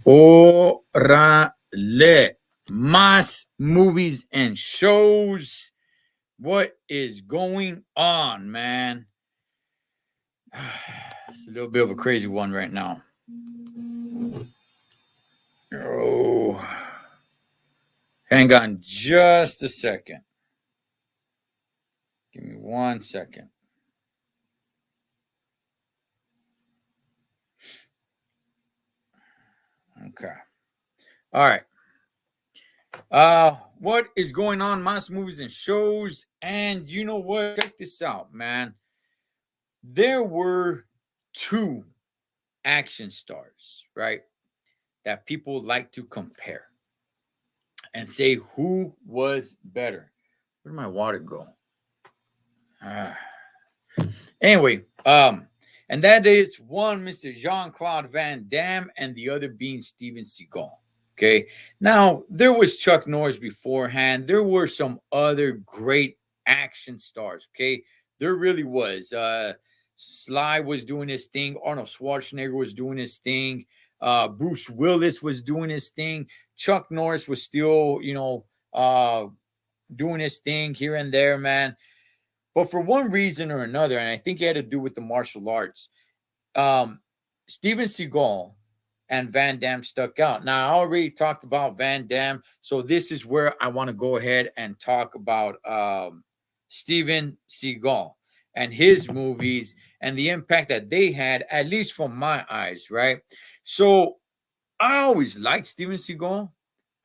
Orale. Mas movies and shows. What is going on, man? It's a little bit of a crazy one right now. Oh, hang on just a second. Give me 1 second. Okay. All right. What is going on, Mas movies and shows? And you know what? Check this out, man. There were two action stars, right? That people like to compare and say who was better. Where did my water go? Ah. Anyway, and that is one Mr. Jean-Claude Van Damme and the other being Steven Seagal. Okay. Now, there was Chuck Norris beforehand. There were some other great action stars. Okay. There really was. Sly was doing his thing. Arnold Schwarzenegger was doing his thing. Bruce Willis was doing his thing. Chuck Norris was still, doing his thing here and there, man. But for one reason or another, and I think it had to do with the martial arts, um, Steven Seagal and Van Damme stuck out. Now, I already talked about Van Damme, so this is where I want to go ahead and talk about Steven Seagal and his movies and the impact that they had, at least from my eyes, right? So I always liked Steven Seagal.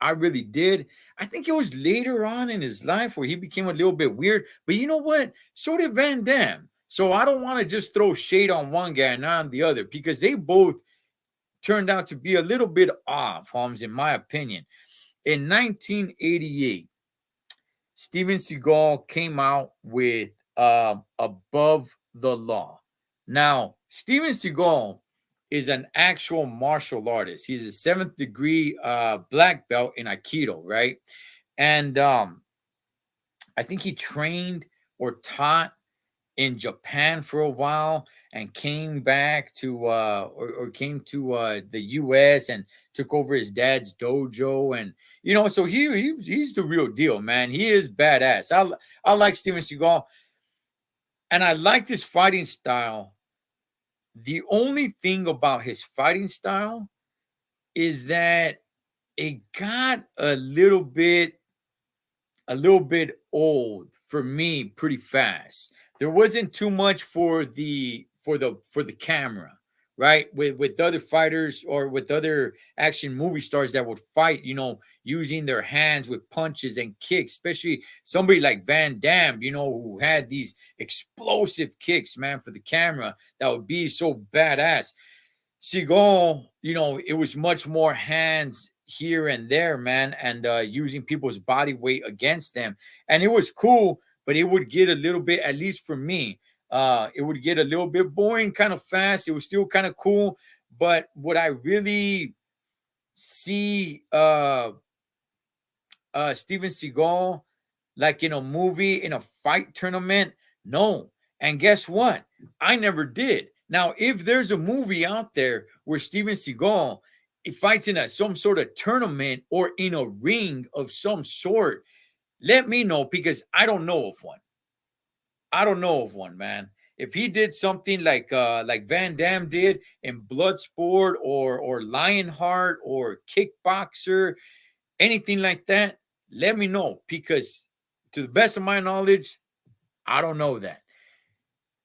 I really did. I think it was later on in his life where he became a little bit weird. But you know what? So did Van Damme. So I don't want to just throw shade on one guy and not on the other because they both turned out to be a little bit off, Holmes, in my opinion. In 1988, Steven Seagal came out with Above the Law. Now, Steven Seagal is an actual martial artist. He's a seventh degree black belt in Aikido, right? And I think he trained or taught in Japan for a while and came back to or came to the US and took over his dad's dojo. And so he's the real deal, man. He is badass. I like Steven Seagal, and I like his fighting style. The only thing about his fighting style is that it got a little bit old for me pretty fast. There wasn't too much for the camera, right? With other fighters or with other action movie stars that would fight, using their hands with punches and kicks, especially somebody like Van Damme, who had these explosive kicks, man, for the camera that would be so badass. Seagal, it was much more hands here and there, man, and using people's body weight against them. And it was cool, but it would get a little bit, at least for me, it would get a little bit boring kind of fast. It was still kind of cool. But what I really see Steven Seagal like in a movie, in a fight tournament? No. And guess what? I never did. Now, if there's a movie out there where Steven Seagal fights in some sort of tournament or in a ring of some sort, let me know because I don't know of one. I don't know of one, man. If he did something like Van Damme did in Bloodsport or Lionheart or Kickboxer, anything like that, let me know because to the best of my knowledge, I don't know that.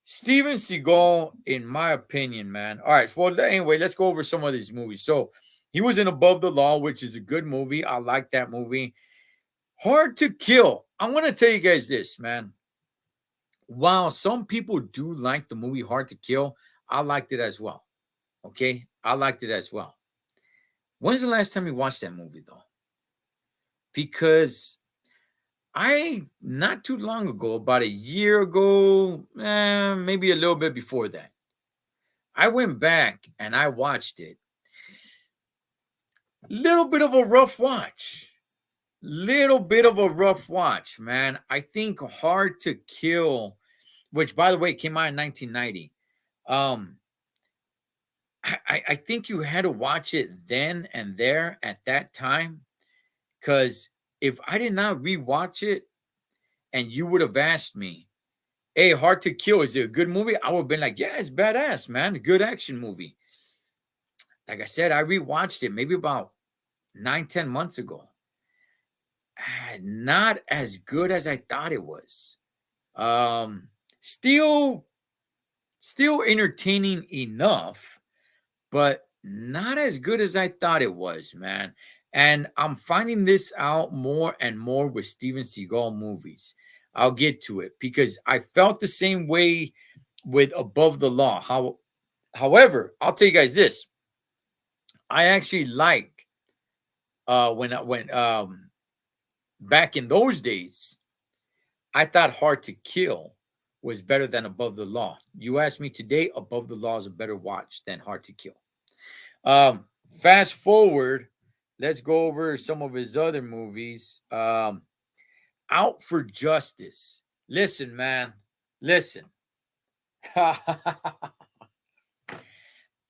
Steven Seagal, in my opinion, man. All right. Well, anyway, let's go over some of these movies. So he was in Above the Law, which is a good movie. I like that movie. Hard to Kill. I want to tell you guys this, man. While some people do like the movie Hard to Kill, I liked it as well. Okay. I liked it as well. When's the last time you watched that movie, though? Because not too long ago, about a year ago, maybe a little bit before that, I went back and I watched it. Little bit of a rough watch. Little bit of a rough watch, man. I think Hard to Kill, which by the way came out in 1990. I think you had to watch it then and there at that time. Because if I did not rewatch it and you would have asked me, hey, Hard to Kill, is it a good movie? I would have been like, yeah, it's badass, man. A good action movie. Like I said, I rewatched it maybe about 9-10 months ago. Not as good as I thought it was. Still entertaining enough, but not as good as I thought it was, man. And I'm finding this out more and more with Steven Seagal movies. I'll get to it because I felt the same way with Above the Law. However, I'll tell you guys this. I actually like when back in those days, I thought Hard to Kill was better than Above the Law. You ask me today, Above the Law is a better watch than Hard to Kill. Fast forward, let's go over some of his other movies. Out for Justice. Listen, man. Listen.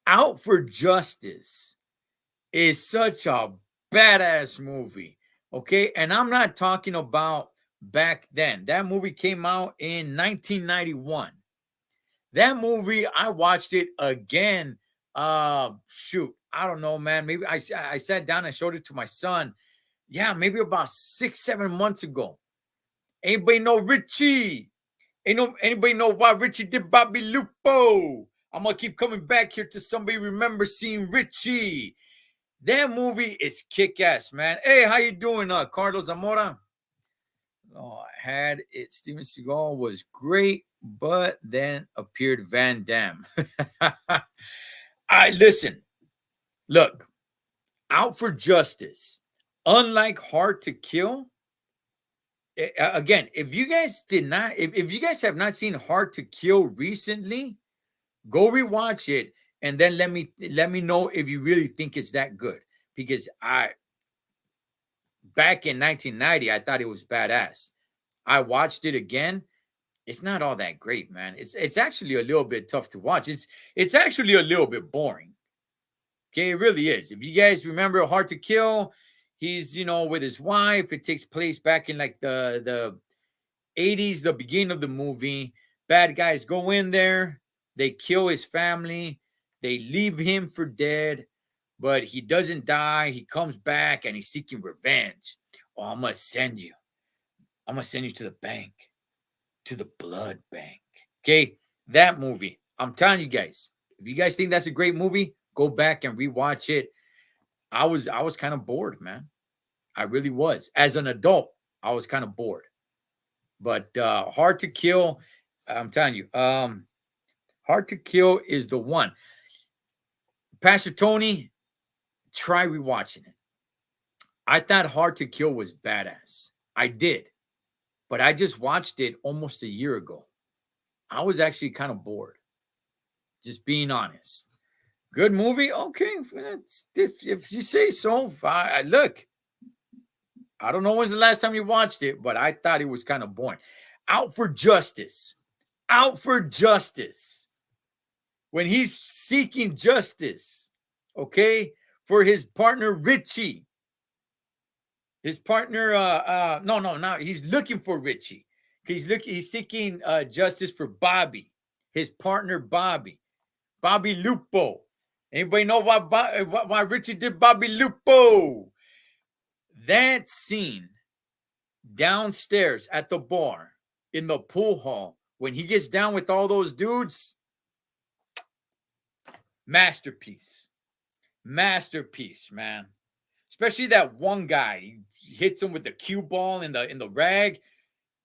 Out for Justice is such a badass movie. Okay. And I'm not talking about back then. That movie came out in 1991. That movie, I watched it again. Shoot, I don't know, man. Maybe I sat down and showed it to my son. Yeah, maybe about 6-7 months ago. Anybody know Richie? Anybody know why Richie did Bobby Lupo? I'm gonna keep coming back here till somebody remember seeing Richie. That movie is kick-ass, man. Hey, how you doing, Carlos Zamora? Oh, I had it. Steven Seagal was great, but then appeared Van Damme. I listen. Look, Out for Justice. Unlike Hard to Kill, again, if you guys did not, if you guys have not seen Hard to Kill recently, go rewatch it and then let me know if you really think it's that good. Because back in 1990, I thought it was badass. I watched it again. It's not all that great, man. It's actually a little bit tough to watch. It's actually a little bit boring. Okay, it really is. If you guys remember Hard to Kill, he's with his wife. It takes place back in like the 80s, the beginning of the movie. Bad guys go in there, they kill his family, they leave him for dead, but he doesn't die. He comes back and he's seeking revenge. Oh, I'm gonna send you to the bank, to the blood bank. Okay, that movie. I'm telling you guys, if you guys think that's a great movie, go back and rewatch it. I was kind of bored, man. I really was. As an adult, I was kind of bored. But Hard to Kill, I'm telling you, Hard to Kill is the one. Pastor Tony, try rewatching it. I thought Hard to Kill was badass. I did. But I just watched it almost a year ago. I was actually kind of bored. Just being honest. Good movie? Okay. If you say so. Look, I don't know when's the last time you watched it, but I thought it was kind of boring. Out for Justice. Out for Justice. When he's seeking justice, okay, for his partner Richie. His partner, no, he's looking for Richie. He's seeking justice for Bobby, his partner Bobby Lupo. Anybody know why Richie did Bobby Lupo? That scene downstairs at the bar in the pool hall when he gets down with all those dudes, masterpiece, man. Especially that one guy, he hits him with the cue ball in the rag,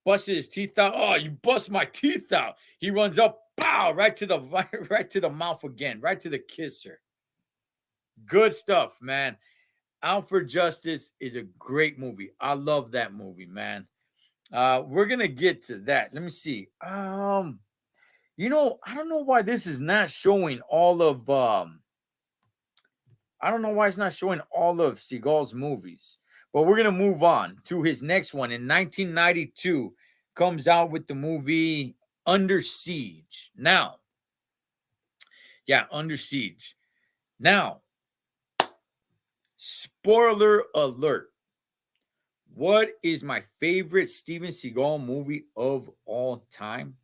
busted his teeth out. Oh, you bust my teeth out. He runs up, pow, right to the mouth again, right to the kisser. Good stuff, man. Out for Justice is a great movie. I love that movie, man. We're gonna get to that. Let me see. I don't know why this is not showing all of I don't know why it's not showing all of Seagal's movies. But we're gonna move on to his next one. In 1992, comes out with the movie Under Siege. Now, yeah, Under Siege. Now, spoiler alert. What is my favorite Steven Seagal movie of all time?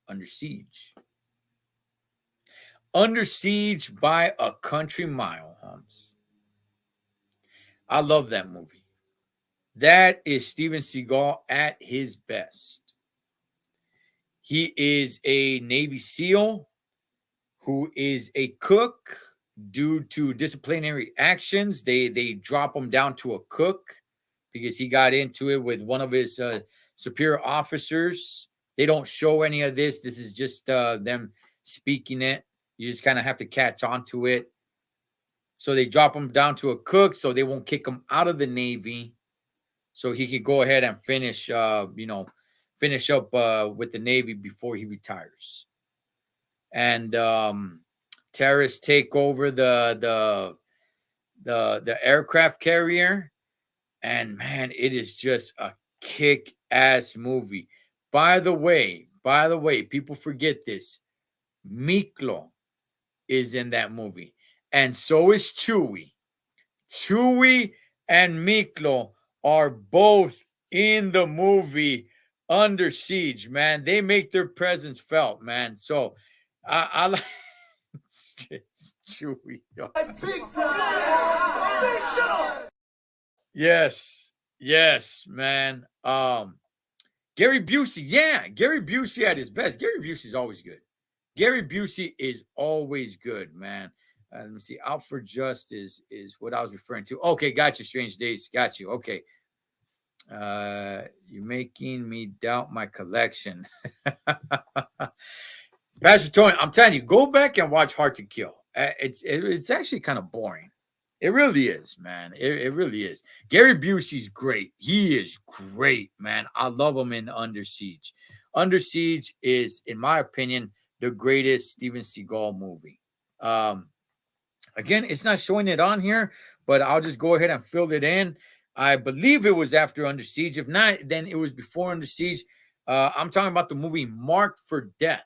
Under Siege. Under Siege by a country mile, Holmes. I love that movie. That is Steven Seagal at his best. He is a Navy SEAL who is a cook. Due to disciplinary actions, they drop him down to a cook because he got into it with one of his superior officers. They don't show any of this. This is just them speaking it. You just kind of have to catch on to it. So they drop him down to a cook so they won't kick him out of the Navy. So he could go ahead and finish up with the Navy before he retires. And terrorists take over the aircraft carrier, and man, it is just a kick-ass movie. By the way, people forget this. Miklo is in that movie, and so is Chewie. Chewie and Miklo are both in the movie Under Siege, man. They make their presence felt, man. So I like Chewie. Yes, man. Gary Busey, yeah, Gary Busey at his best. Gary Busey's always good. Gary Busey is always good, man. Let me see. Out for Justice is what I was referring to. Okay, got you. Strange Days, got you. Okay. You're making me doubt my collection. Pastor Tony, I'm telling you, go back and watch Hard to Kill. It's actually kind of boring. It really is, man. It really is. Gary Busey's great. He is great, man. I love him in Under Siege. Under Siege is, in my opinion, the greatest Steven Seagal movie. Again, it's not showing it on here, but I'll just go ahead and fill it in. I believe it was after Under Siege. If not, then it was before Under Siege. I'm talking about the movie Marked for Death.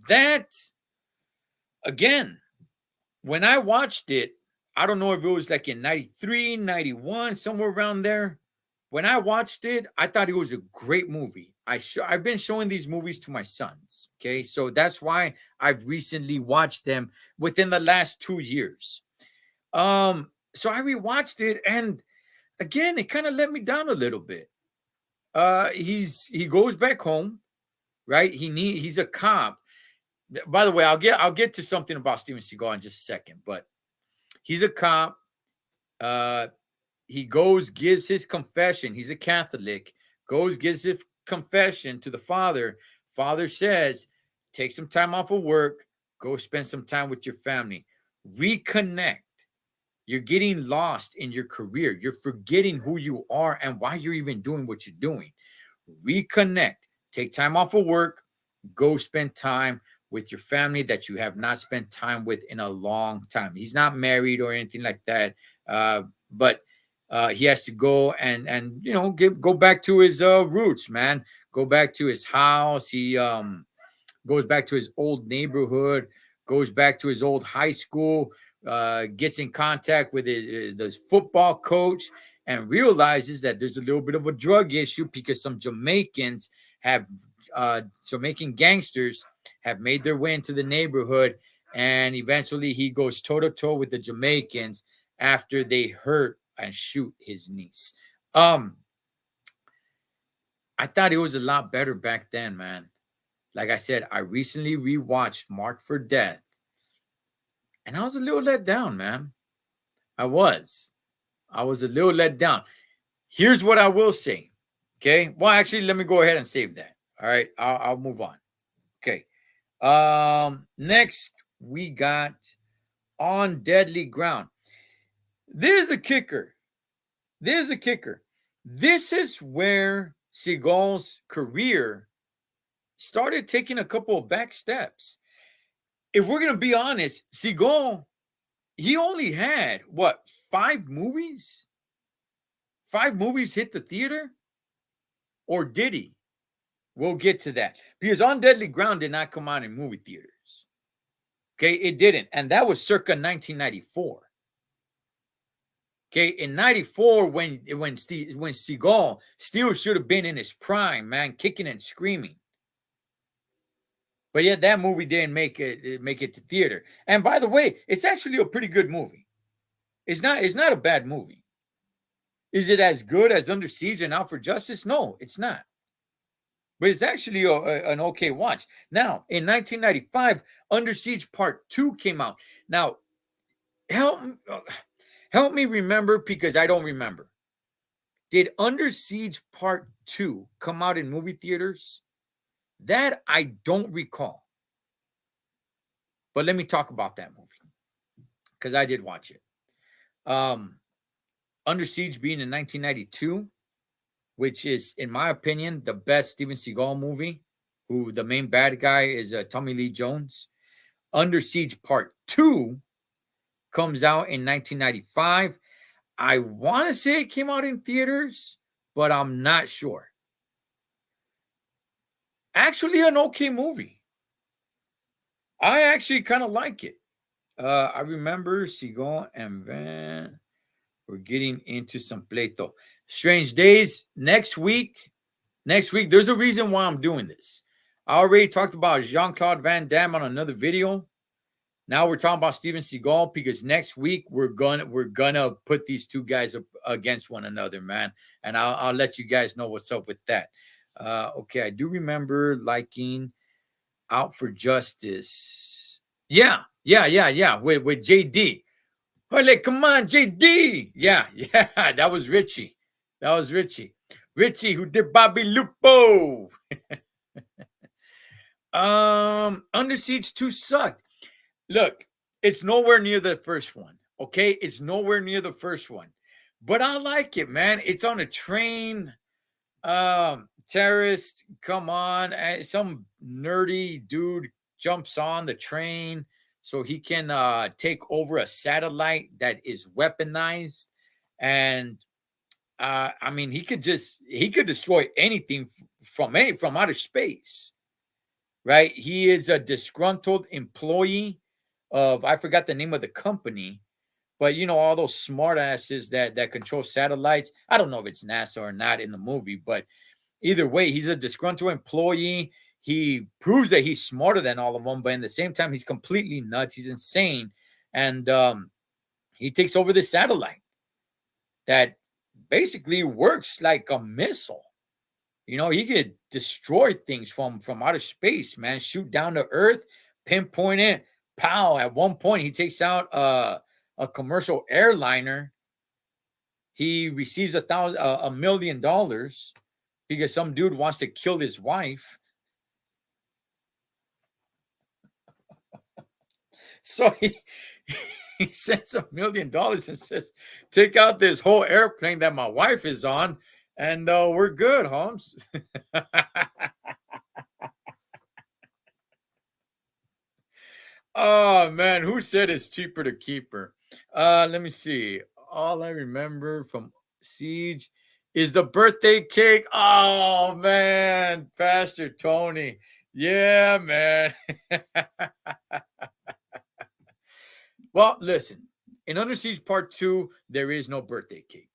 That, again, when I watched it, I don't know if it was like in 93, 91, somewhere around there. When I watched it, I thought it was a great movie. I've been showing these movies to my sons, okay? So that's why I've recently watched them within the last 2 years. So I rewatched it, and again, it kind of let me down a little bit. He goes back home, right? He's a cop. By the way, I'll get to something about Steven Seagal in just a second, but he's a cop. He goes, gives his confession. He's a Catholic. Goes, gives his confession to the father. Father says, take some time off of work. Go spend some time with your family. Reconnect. You're getting lost in your career. You're forgetting who you are and why you're even doing what you're doing. Reconnect. Take time off of work. Go spend time with your family that you have not spent time with in a long time. He's not married or anything like that. But He has to go and go back to his roots, man. Go back to his house. He goes back to his old neighborhood, goes back to his old high school, gets in contact with his football coach, and realizes that there's a little bit of a drug issue because some Jamaican gangsters have made their way into the neighborhood, and eventually he goes toe to toe with the Jamaicans after they hurt and shoot his niece. Um, I thought it was a lot better back then, man. Like I said, I recently rewatched Marked for Death, and I was a little let down, man. I was. I was a little let down. Here's what I will say. Okay. Well, actually, let me go ahead and save that. All right. I'll move on. Okay. Next we got On Deadly Ground. There's a kicker. There's a kicker. This is where Seagal's career started taking a couple of back steps. If we're gonna be honest, Seagal, he only had what, 5 movies? 5 movies hit the theater? Or did he? We'll get to that. Because On Deadly Ground did not come out in movie theaters. Okay, it didn't. And that was circa 1994. Okay, in 94, when Seagal still should have been in his prime, man, kicking and screaming. But yet that movie didn't make it to theater. And by the way, it's actually a pretty good movie. It's not a bad movie. Is it as good as Under Siege and Out for Justice? No, it's not. But it's actually an okay watch. Now, in 1995, Under Siege Part 2 came out. Now, help me remember, because I don't remember. Did Under Siege Part 2 come out in movie theaters? That I don't recall. But let me talk about that movie, because I did watch it. Under Siege being in 1992, which is, in my opinion, the best Steven Seagal movie, who the main bad guy is Tommy Lee Jones. Under Siege Part 2 comes out in 1995. I want to say it came out in theaters, but I'm not sure. Actually, an okay movie. I actually kind of like it. I remember Seagal and Van were getting into some pleito. Strange Days next week. Next week, there's a reason why I'm doing this. I already talked about Jean-Claude Van Damme on another video. Now we're talking about Steven Seagal, because next week we're gonna put these two guys up against one another, man. And I'll let you guys know what's up with that. Okay, I do remember liking Out for Justice. Yeah. With JD. Holy, come on, JD. Yeah, that was Richie. Richie, who did Bobby Lupo. Under Siege 2 sucked. Look, it's nowhere near the first one. Okay, it's nowhere near the first one, but I like it, man. It's on a train. Terrorist, come on, some nerdy dude jumps on the train so he can take over a satellite that is weaponized, and I mean, he could destroy anything from outer space, right? He is a disgruntled employee of, I forgot the name of the company, but all those smart asses that control satellites. I don't know if it's NASA or not in the movie, but either way, he's a disgruntled employee. He proves that he's smarter than all of them, but in the same time, he's completely nuts. He's insane, and he takes over the satellite that basically works like a missile. He could destroy things from outer space, man. Shoot down to Earth, pinpoint it, pow. At one point, he takes out a commercial airliner. He receives $1 million because some dude wants to kill his wife. So he sends $1 million and says, "Take out this whole airplane that my wife is on, and we're good, Holmes." Oh man, who said it's cheaper to keep her? Let me see. all I remember from Siege is the birthday cake. Oh man, Pastor Tony. Yeah, man. Well, listen, in Under Siege Part 2, there is no birthday cake.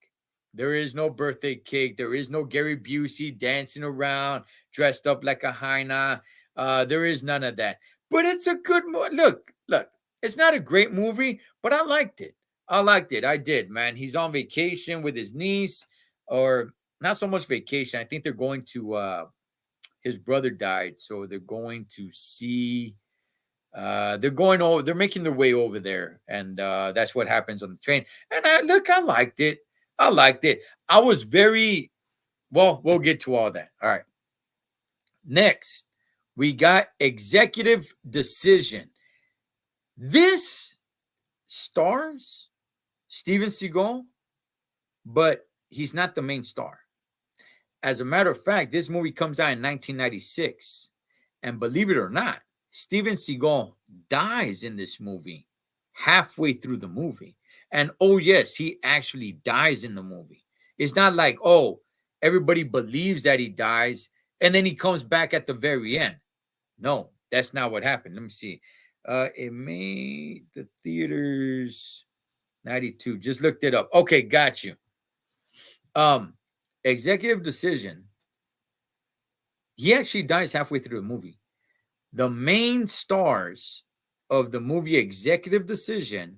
There is no birthday cake. There is no Gary Busey dancing around, dressed up like a hyena. There is none of that. But it's a good movie. Look, it's not a great movie, but I liked it. I liked it. I did, man. He's on vacation with his niece, or not so much vacation. I think they're going to, his brother died. So they're going to see they're going over, they're making their way over there, and that's what happens on the train. And I liked it. I liked it. I was very well. We'll get to all that. All right. Next, we got Executive Decision. This stars Steven Seagal, but he's not the main star. As a matter of fact, this movie comes out in 1996, and believe it or not, Steven Seagal dies in this movie halfway through the movie. And oh, yes, he actually dies in the movie. It's not like, oh, everybody believes that he dies and then he comes back at the very end. No, that's not what happened. Let me see. It made the theaters 92. Just looked it up. Okay, got you. Executive Decision. He actually dies halfway through the movie. The main stars of the movie Executive Decision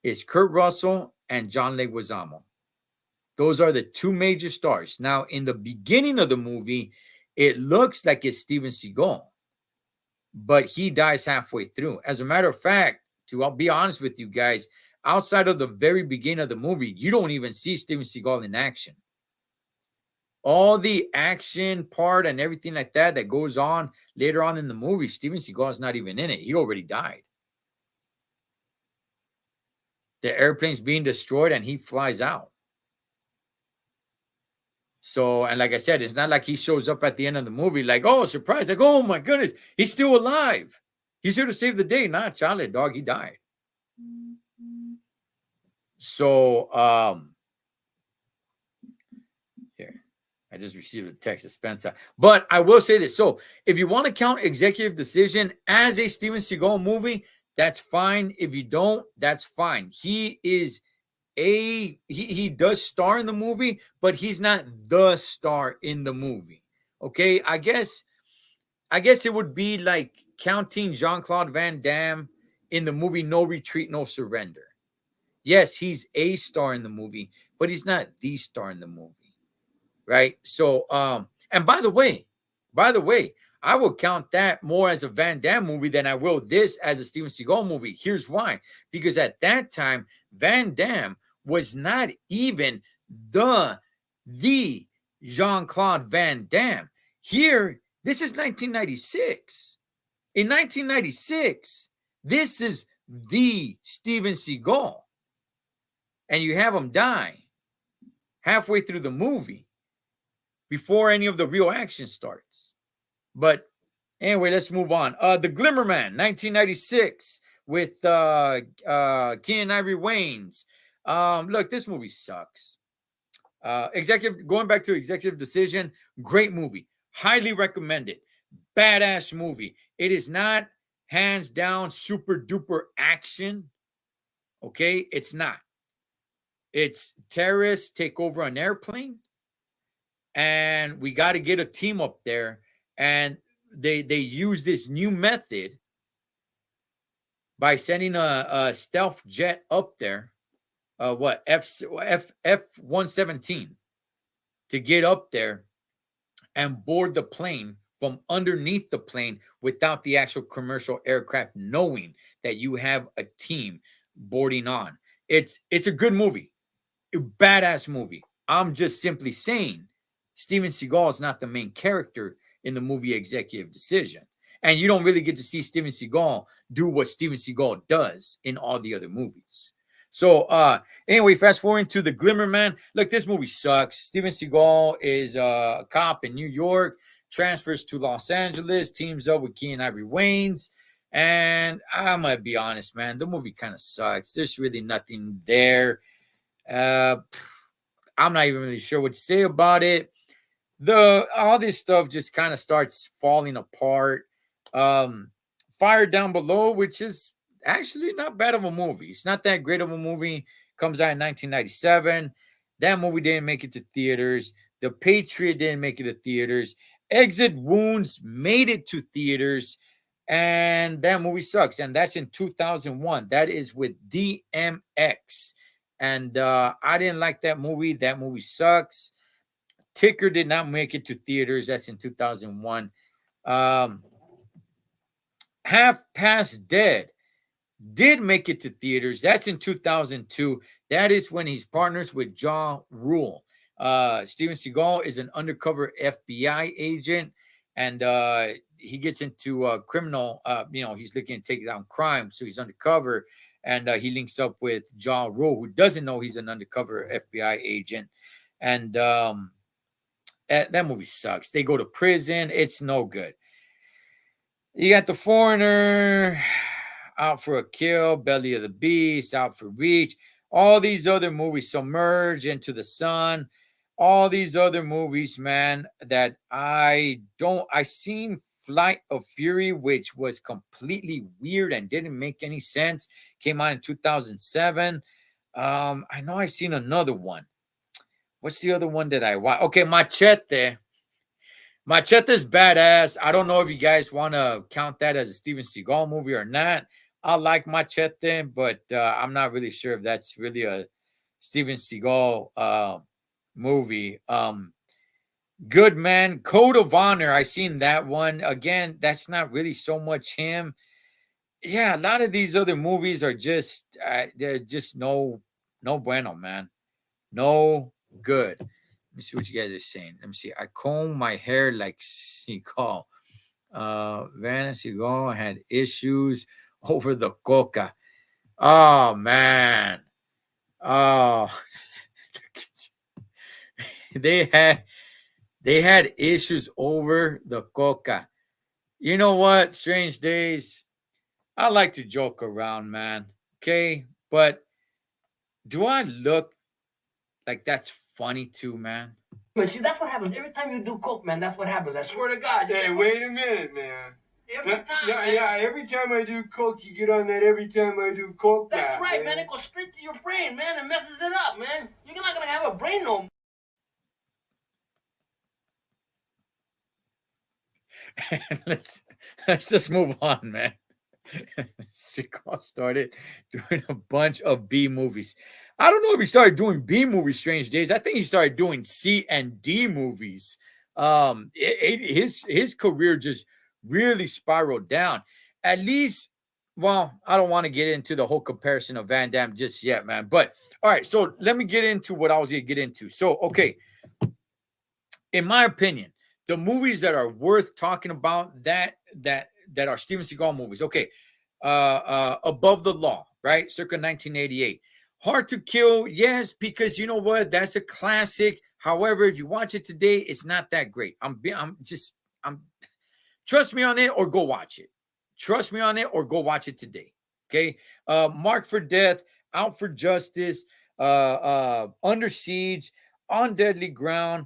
is Kurt Russell and John Leguizamo. Those are the two major stars. Now, in the beginning of the movie, it looks like it's Steven Seagal, but he dies halfway through. As a matter of fact, I'll be honest with you guys, outside of the very beginning of the movie, you don't even see Steven Seagal in action. All the action part and everything like that goes on later on in the movie, Steven Seagal is not even in it. He already died. The airplane's being destroyed and he flies out. So, and like I said, it's not like he shows up at the end of the movie like, oh, surprise, like, oh my goodness, he's still alive. He's here to save the day. Nah, Charlie, dog, he died. So, here, I just received a text of Spencer. But I will say this. So, if you want to count Executive Decision as a Steven Seagal movie, that's fine. If you don't, that's fine. He is he does star in the movie, but he's not the star in the movie. Okay, I guess it would be like counting Jean-Claude Van Damme in the movie No Retreat, No Surrender. Yes, he's a star in the movie, but he's not the star in the movie, right? So, and by the way, I will count that more as a Van Damme movie than I will this as a Steven Seagal movie. Here's why: because at that time, Van Damme was not even the Jean-Claude Van Damme. Here, this is 1996. In 1996, this is the Steven Seagal. And you have him die halfway through the movie before any of the real action starts. But anyway, let's move on. The Glimmer Man, 1996, with Keanu Ivory Wayans. Look, this movie sucks. Going back to Executive Decision, great movie. Highly recommended. Badass movie. It is not hands down super duper action. Okay, it's not. It's terrorists take over an airplane, and we got to get a team up there. And they use this new method by sending a stealth jet up there, F-117, to get up there and board the plane from underneath the plane without the actual commercial aircraft knowing that you have a team boarding on. It's a good movie, a badass movie. I'm just simply saying Steven Seagal is not the main character in the movie Executive Decision. And you don't really get to see Steven Seagal do what Steven Seagal does in all the other movies. So anyway, fast forward to The Glimmer Man. Look, this movie sucks. Steven Seagal is a cop in New York, transfers to Los Angeles, teams up with Keanu Ivory Wayans. And I'm going to be honest, man, the movie kind of sucks. There's really nothing there. Uh, I'm not even really sure what to say about it. The all this stuff just kind of starts falling apart. Um, Fire Down Below, which is actually not bad of a movie. It's not that great of a movie. Comes out in 1997. That movie didn't make it to theaters. The Patriot didn't make it to theaters. Exit Wounds made it to theaters, and that movie sucks. And that's in 2001. That is with DMX. And I didn't like that movie. That movie sucks. Ticker did not make it to theaters. That's in 2001. Um, Half Past Dead did make it to theaters. That's in 2002. That is when he's partners with Ja Rule. Steven Seagal is an undercover FBI agent, and he gets into criminal. He's looking to take down crime, so he's undercover, and he links up with Ja Rule, who doesn't know he's an undercover FBI agent, and that movie sucks. They go to prison. It's no good. You got The Foreigner, Out for a Kill, Belly of the Beast, Out for Reach. All these other movies, Submerge, Into the Sun. All these other movies, man, that I seen Flight of Fury, which was completely weird and didn't make any sense. Came out in 2007. I know I seen another one. What's the other one that I watched? Okay, Machete. Machete's badass. I don't know if you guys want to count that as a Steven Seagal movie or not. I like Machete, but I'm not really sure if that's really a Steven Seagal movie. Good Man, Code of Honor. I seen that one. Again, that's not really so much him. Yeah, a lot of these other movies are just they're just no bueno, man. No good. Let me see what you guys are saying. Let me see. I comb my hair like Seagal. Van Seagal had issues over the coca. Oh man. Oh, they had they had issues over the coca. You know what? Strange days. I like to joke around, man. Okay, but do I look like that's funny too, man? See, that's what happens every time you do coke, man. That's what happens. I swear to God. Hey, wait a minute, man. Every time, yeah, every time I do coke, you get on that every time I do coke. That's right, man. It goes straight to your brain, man, and messes it up, man. You're not gonna have a brain no more. let's just move on, man. Seagal started doing a bunch of B movies. I don't know if he started doing B movies, Strange Days. I think he started doing C and D movies. His career just really spiraled down. At least, well, I don't want to get into the whole comparison of Van Damme just yet, man. But all right, so let me get into what I was going to get into. So, okay, in my opinion, the movies that are worth talking about that are Steven Seagal movies. Okay, Above the Law, right? Circa 1988. Hard to Kill, yes, because you know what? That's a classic. However, if you watch it today, it's not that great. I'm trust me on it or go watch it. Trust me on it or go watch it today. Okay. Marked for Death, Out for Justice, Under Siege, On Deadly Ground.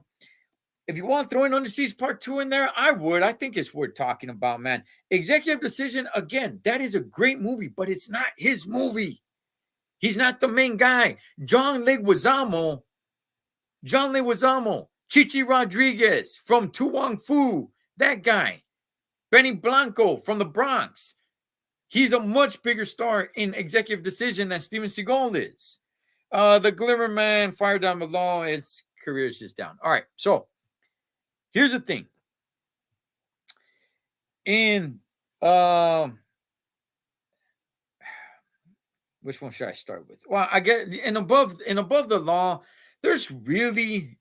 If you want to throw in Under Siege Part 2 in there, I would. I think it's worth talking about, man. Executive Decision, again, that is a great movie, but it's not his movie. He's not the main guy. John Leguizamo, Chichi Rodriguez from Tu Wong Fu, that guy. Benny Blanco from the Bronx. He's a much bigger star in Executive Decision than Steven Seagal is. The Glimmer Man, Fire Down Below, his career is just down. All right, so here's the thing. In which one should I start with? Well, I get in Above the Law, there's really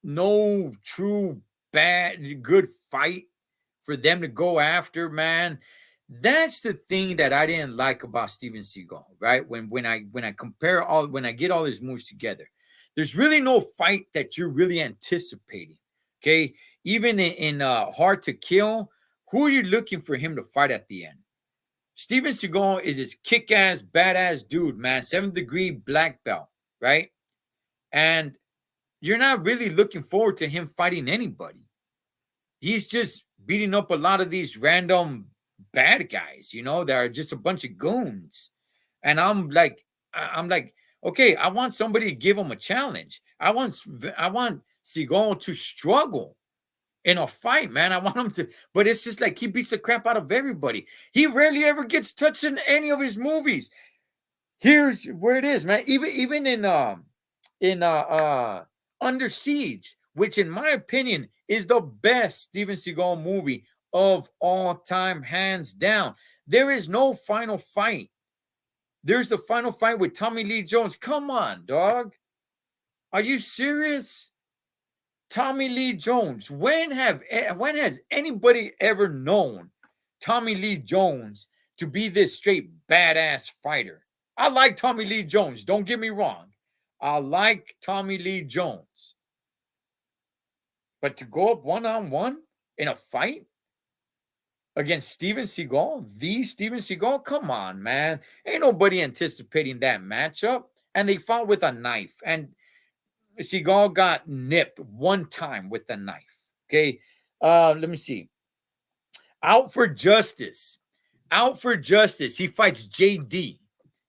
no true bad good fight for them to go after, man. That's the thing that I didn't like about Steven Seagal, right? When I get all his moves together, there's really no fight that you're really anticipating. Okay, even in Hard to Kill, who are you looking for him to fight at the end? Steven Seagal is this kick-ass, badass dude, man. 7th degree black belt, right? And you're not really looking forward to him fighting anybody. He's just beating up a lot of these random bad guys, that are just a bunch of goons. And I'm like, okay, I want somebody to give him a challenge. I want Seagal to struggle in a fight, man. I want him to, but it's just like he beats the crap out of everybody. He rarely ever gets touched in any of his movies. Here's where it is, man. Even in Under Siege, which in my opinion is the best Steven Seagal movie of all time, hands down. There is no final fight. There's the final fight with Tommy Lee Jones. Come on, dog. Are you serious? Tommy Lee Jones. When has anybody ever known Tommy Lee Jones to be this straight badass fighter? I like Tommy Lee Jones. Don't get me wrong. I like Tommy Lee Jones. But to go up one-on-one in a fight against Steven Seagal, the Steven Seagal, come on, man. Ain't nobody anticipating that matchup. And they fought with a knife. And Seagal got nipped one time with the knife. Okay. Let me see. Out for Justice. Out for Justice. He fights JD.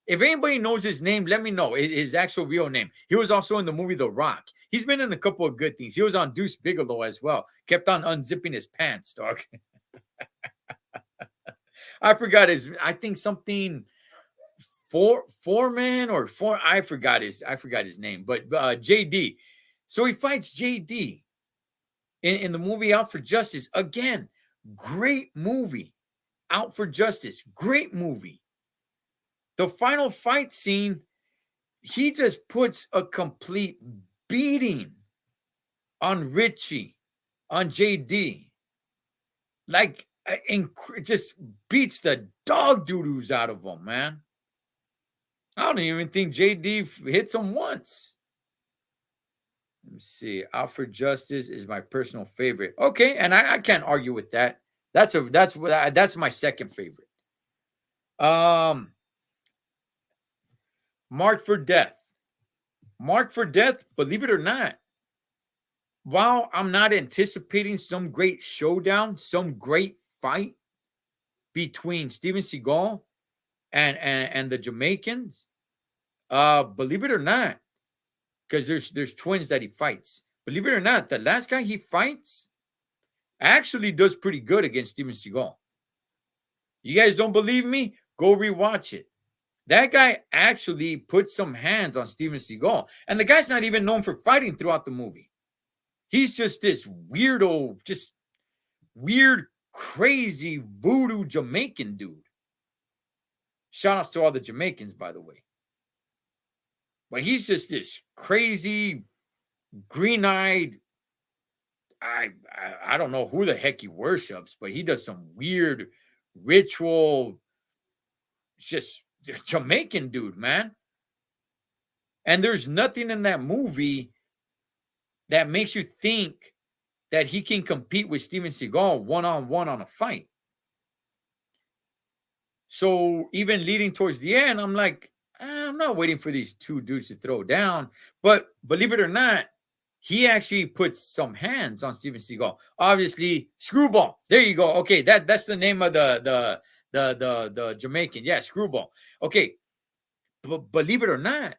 If anybody knows his name, let me know his actual real name. He was also in the movie The Rock. He's been in a couple of good things. He was on Deuce Bigelow as well. Kept on unzipping his pants, dog. I forgot I think something Foreman or four. I forgot his name, but JD. So he fights JD in the movie Out for Justice. Again, great movie. Out for Justice. Great movie. The final fight scene, he just puts a complete beating on Richie, on JD. Like, just beats the dog doo-doos out of him, man. I don't even think JD hits him once. Let me see. Out for Justice is my personal favorite. Okay, and I can't argue with that. That's my second favorite. Marked for Death. Marked for Death, believe it or not, while I'm not anticipating some great showdown, some great fight between Steven Seagal and the Jamaicans, believe it or not, because there's twins that he fights. Believe it or not, the last guy he fights actually does pretty good against Steven Seagal. You guys don't believe me? Go rewatch it. That guy actually put some hands on Steven Seagal. And the guy's not even known for fighting throughout the movie. He's just this weirdo, just weird, crazy voodoo Jamaican dude. Shout outs to all the Jamaicans, by the way. But he's just this crazy, green-eyed, I don't know who the heck he worships, but he does some weird ritual, just Jamaican dude, man. And there's nothing in that movie that makes you think that he can compete with Steven Seagal one-on-one on a fight. So even leading towards the end, I'm like, I'm not waiting for these two dudes to throw down. But believe it or not, he actually puts some hands on Steven Seagal. Obviously, Screwball. There you go. Okay, that's the name of the Jamaican. Yeah, Screwball. Okay, but believe it or not,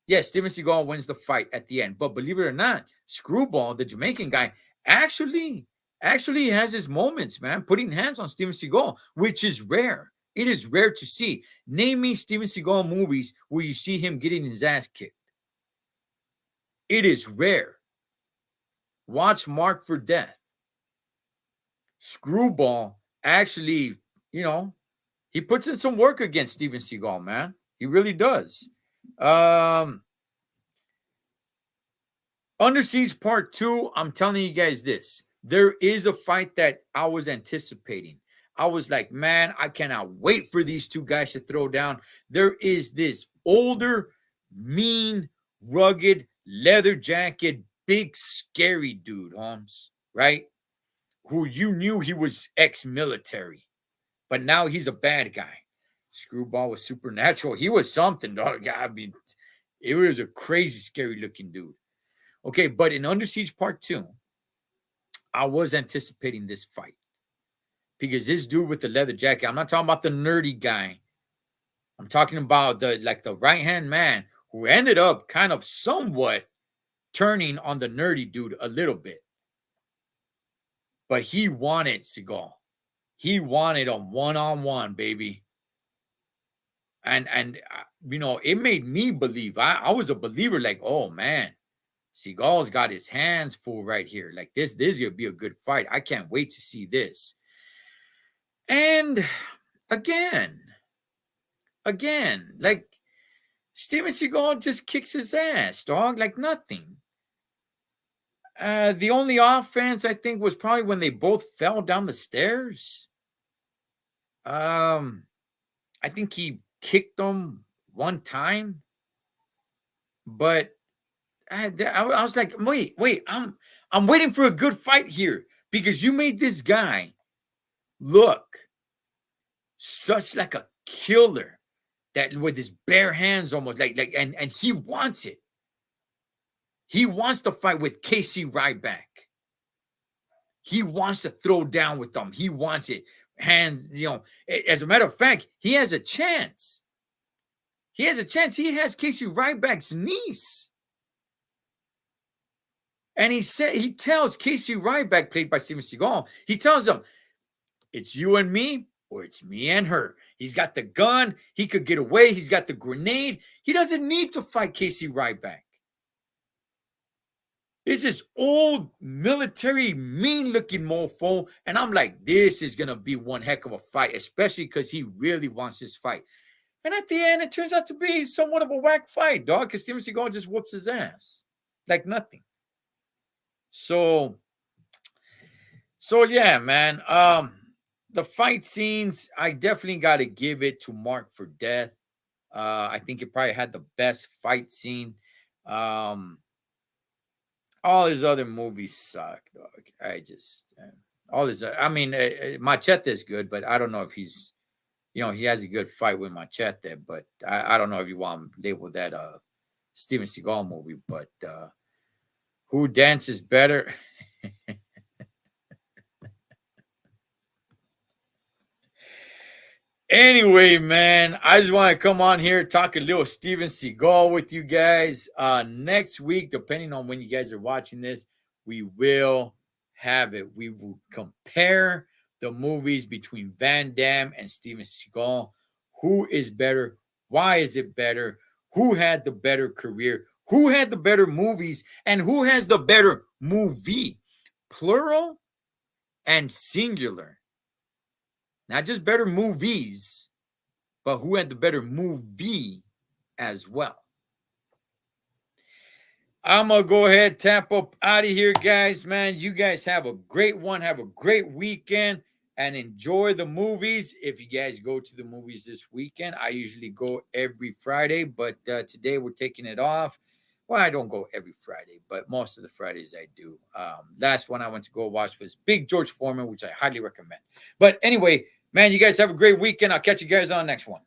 yes, Steven Seagal wins the fight at the end. But believe it or not, Screwball, the Jamaican guy, actually has his moments, man, putting hands on Steven Seagal, which is rare. It is rare to see. Name me Steven Seagal movies where you see him getting his ass kicked. It is rare. Watch Marked for Death. Screwball actually, he puts in some work against Steven Seagal, man. He really does. Under Siege Part 2, I'm telling you guys this. There is a fight that I was anticipating. I was like, man, I cannot wait for these two guys to throw down. There is this older, mean, rugged, leather jacket, big, scary dude, Holmes, right? Who you knew he was ex-military, but now he's a bad guy. Screwball was supernatural. He was something, dog. I mean, It was a crazy, scary looking dude. Okay, but in Under Siege Part 2, I was anticipating this fight because this dude with the leather jacket, I'm not talking about the nerdy guy. I'm talking about the right-hand man who ended up kind of somewhat turning on the nerdy dude a little bit. But he wanted Seagal. He wanted him one-on-one, baby. And it made me believe. I was a believer, like, oh man, Seagal's got his hands full right here. Like this is gonna be a good fight. I can't wait to see this. And again, like Steven Seagal just kicks his ass, dog, like nothing. The only offense I think was probably when they both fell down the stairs. I think he kicked them one time, but I was like, wait, I'm waiting for a good fight here because you made this guy look such like a killer that with his bare hands almost and he wants it. He wants to fight with Casey Ryback. He wants to throw down with them. He wants it. Hands, as a matter of fact, he has a chance. He has Casey Ryback's niece. And he tells Casey Ryback, played by Steven Seagal, he tells him, it's you and me, or it's me and her. He's got the gun. He could get away. He's got the grenade. He doesn't need to fight Casey Ryback. This is old military, mean-looking mofo. And I'm like, this is going to be one heck of a fight, especially because he really wants this fight. And at the end, it turns out to be somewhat of a whack fight, dog, because Steven Seagal just whoops his ass like nothing. So yeah, man. The fight scenes, I definitely got to give it to Mark for Death. I think it probably had the best fight scene. All his other movies suck, dog. Machete is good, but I don't know if he's, he has a good fight with Machete, but I don't know if you want to label that Steven Seagal movie, but who dances better? Anyway, man, I just want to come on here, talk a little Steven Seagal with you guys. Next week, depending on when you guys are watching this, we will have it. We will compare the movies between Van Damme and Steven Seagal. Who is better? Why is it better? Who had the better career? Who had the better movies? And who has the better movie? Plural and singular. Not just better movies, but who had the better movie as well. I'm going to go ahead, tap up out of here, guys, man. You guys have a great one. Have a great weekend and enjoy the movies. If you guys go to the movies this weekend, I usually go every Friday, but today we're taking it off. Well, I don't go every Friday, but most of the Fridays I do. Last one I went to go watch was Big George Foreman, which I highly recommend. But anyway, man, you guys have a great weekend. I'll catch you guys on the next one.